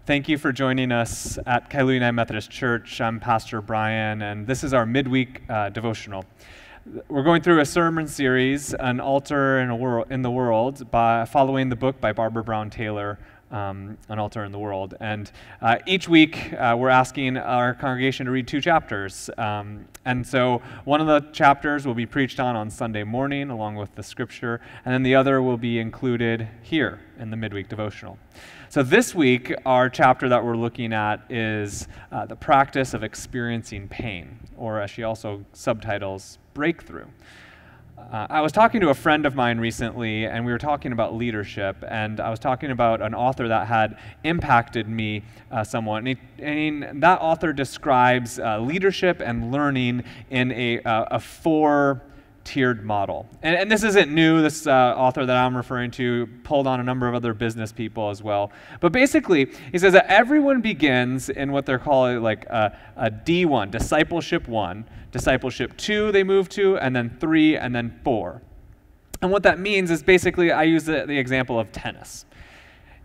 Thank you for joining us at Kailua Methodist Church. I'm Pastor Brian, and this is our midweek devotional. We're going through a sermon series, An Altar in the World, by following the book by Barbara Brown Taylor, An Altar in the World. And each week, we're asking our congregation to read 2 chapters. And so one of the chapters will be preached on Sunday morning, along with the scripture, and then the other will be included here in the midweek devotional. So this week, our chapter that we're looking at is the practice of experiencing pain, or as she also subtitles, breakthrough. I was talking to a friend of mine recently, and we were talking about leadership, and I was talking about an author that had impacted me somewhat. And that author describes leadership and learning in a 4-tiered model. And this isn't new. This author that I'm referring to pulled on a number of other business people as well. But basically, he says that everyone begins in what they're calling like a D1, discipleship 1, discipleship 2 they move to, and then 3, and then 4. And what that means is basically, I use the example of tennis.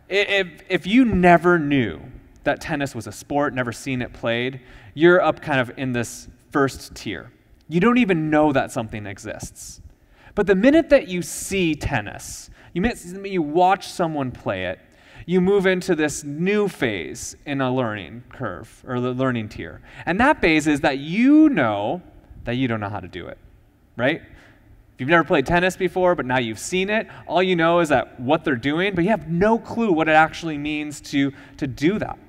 If you never knew that tennis was a sport, never seen it played, you're up kind of in this first tier. You don't even know that something exists. But the minute that you see tennis, you watch someone play it, you move into this new phase in a learning curve, or the learning tier. And that phase is that you know that you don't know how to do it, right? If you've never played tennis before, but now you've seen it, all you know is that what they're doing, but you have no clue what it actually means to do that.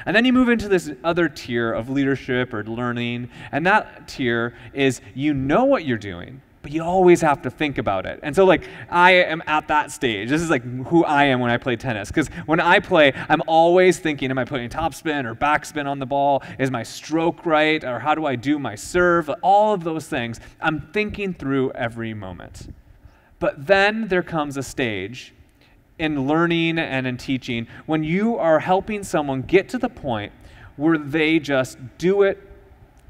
And then you move into this other tier of leadership or learning, and that tier is you know what you're doing, but you always have to think about it. And so I am at that stage. This is who I am when I play tennis, because when I play, I'm always thinking, am I putting topspin or backspin on the ball? Is my stroke right? Or how do I do my serve? All of those things, I'm thinking through every moment. But then there comes a stage in learning and in teaching when you are helping someone get to the point where they just do it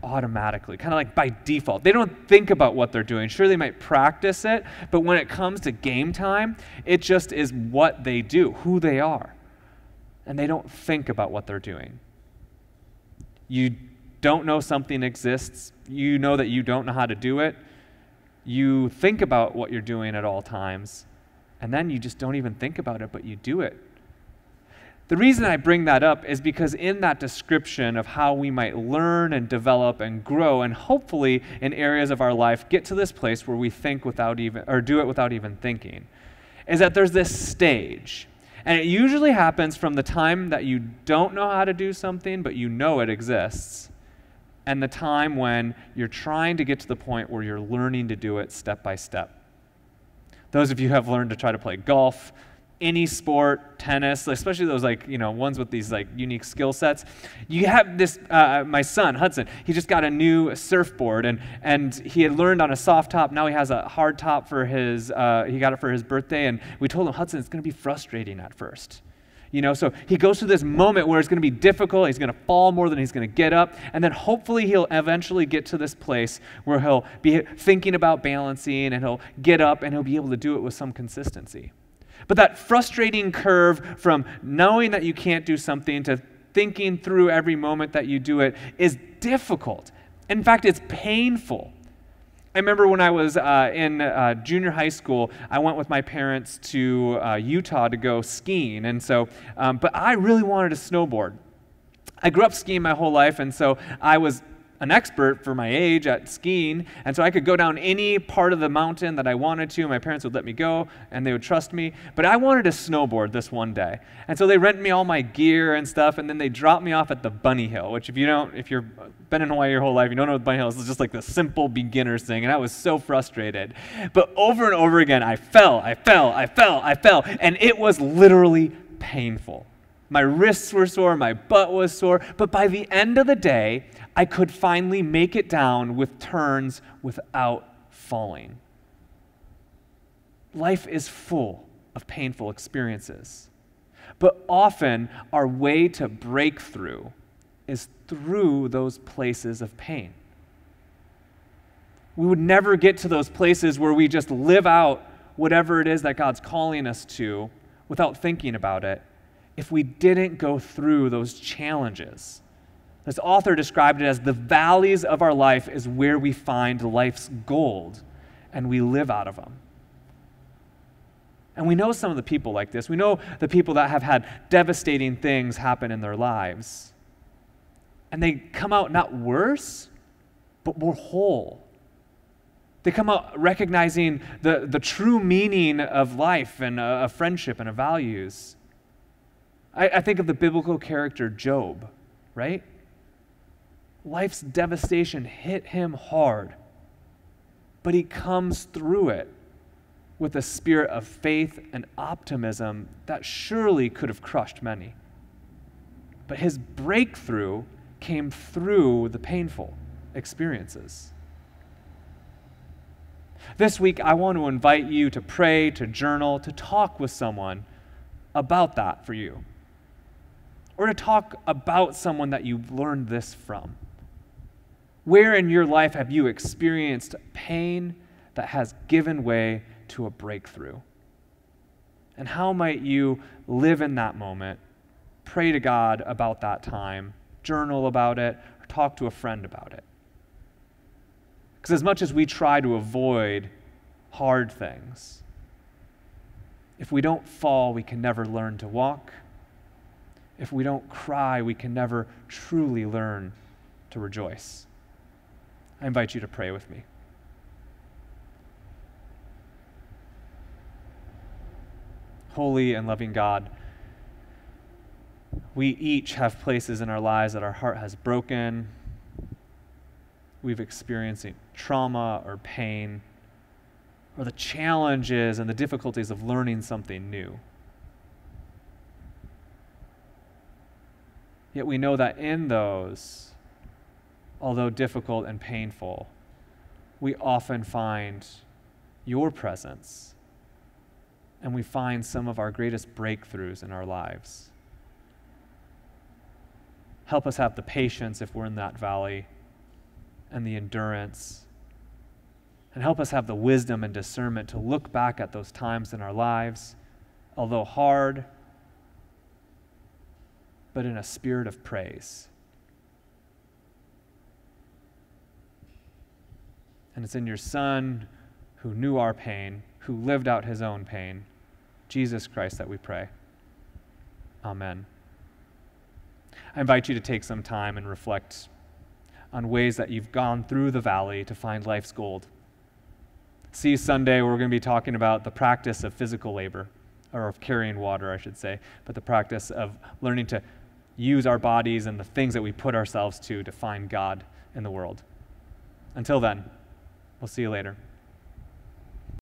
automatically, kind of like by default. They don't think about what they're doing. Sure, they might practice it, but when it comes to game time, it just is what they do, who they are. And they don't think about what they're doing. You don't know something exists. You know that you don't know how to do it. You think about what you're doing at all times, and then you just don't even think about it, but you do it. The reason I bring that up is because in that description of how we might learn and develop and grow, and hopefully in areas of our life get to this place where we think without even, or do it without even thinking, is that there's this stage. And it usually happens from the time that you don't know how to do something, but you know it exists, and the time when you're trying to get to the point where you're learning to do it step by step. Those of you who have learned to try to play golf, any sport, tennis, especially those ones with these unique skill sets. You have this, my son, Hudson, he just got a new surfboard, and he had learned on a soft top. Now he has a hard top for his, he got it for his birthday, and we told him, Hudson, it's going to be frustrating at first. So he goes through this moment where it's going to be difficult, he's going to fall more than he's going to get up, and then hopefully he'll eventually get to this place where he'll be thinking about balancing, and he'll get up, and he'll be able to do it with some consistency. But that frustrating curve from knowing that you can't do something to thinking through every moment that you do it is difficult. In fact, it's painful. I remember when I was in junior high school, I went with my parents to Utah to go skiing. And so, but I really wanted to snowboard. I grew up skiing my whole life, and so I was an expert for my age at skiing, and so I could go down any part of the mountain that I wanted to. My parents would let me go, and they would trust me. But I wanted to snowboard this one day, and so they rented me all my gear and stuff, and then they dropped me off at the bunny hill, which if you've been in Hawaii your whole life, you don't know what the bunny hill is. It's just like the simple beginner's thing, and I was so frustrated. But over and over again, I fell, and it was literally painful. My wrists were sore, my butt was sore, but by the end of the day, I could finally make it down with turns without falling. Life is full of painful experiences, but often our way to break through is through those places of pain. We would never get to those places where we just live out whatever it is that God's calling us to without thinking about it if we didn't go through those challenges. This author described it as the valleys of our life is where we find life's gold, and we live out of them. And we know some of the people like this. We know the people that have had devastating things happen in their lives. And they come out not worse, but more whole. They come out recognizing the true meaning of life and of friendship and of values. I think of the biblical character Job, right? Life's devastation hit him hard, but he comes through it with a spirit of faith and optimism that surely could have crushed many. But his breakthrough came through the painful experiences. This week, I want to invite you to pray, to journal, to talk with someone about that for you. Or to talk about someone that you've learned this from. Where in your life have you experienced pain that has given way to a breakthrough? And how might you live in that moment, pray to God about that time, journal about it, or talk to a friend about it? Because as much as we try to avoid hard things, if we don't fall, we can never learn to walk. If we don't cry, we can never truly learn to rejoice. I invite you to pray with me. Holy and loving God, we each have places in our lives that our heart has broken. We've experienced trauma or pain, or the challenges and the difficulties of learning something new. Yet we know that in those, although difficult and painful, we often find your presence, and we find some of our greatest breakthroughs in our lives. Help us have the patience if we're in that valley, and the endurance, and help us have the wisdom and discernment to look back at those times in our lives, although hard, but in a spirit of praise. And it's in your Son, who knew our pain, who lived out his own pain, Jesus Christ, that we pray. Amen. I invite you to take some time and reflect on ways that you've gone through the valley to find life's gold. See, Sunday, we're going to be talking about the practice of physical labor, or of carrying water, I should say, but the practice of learning to use our bodies and the things that we put ourselves to find God in the world. Until then, we'll see you later.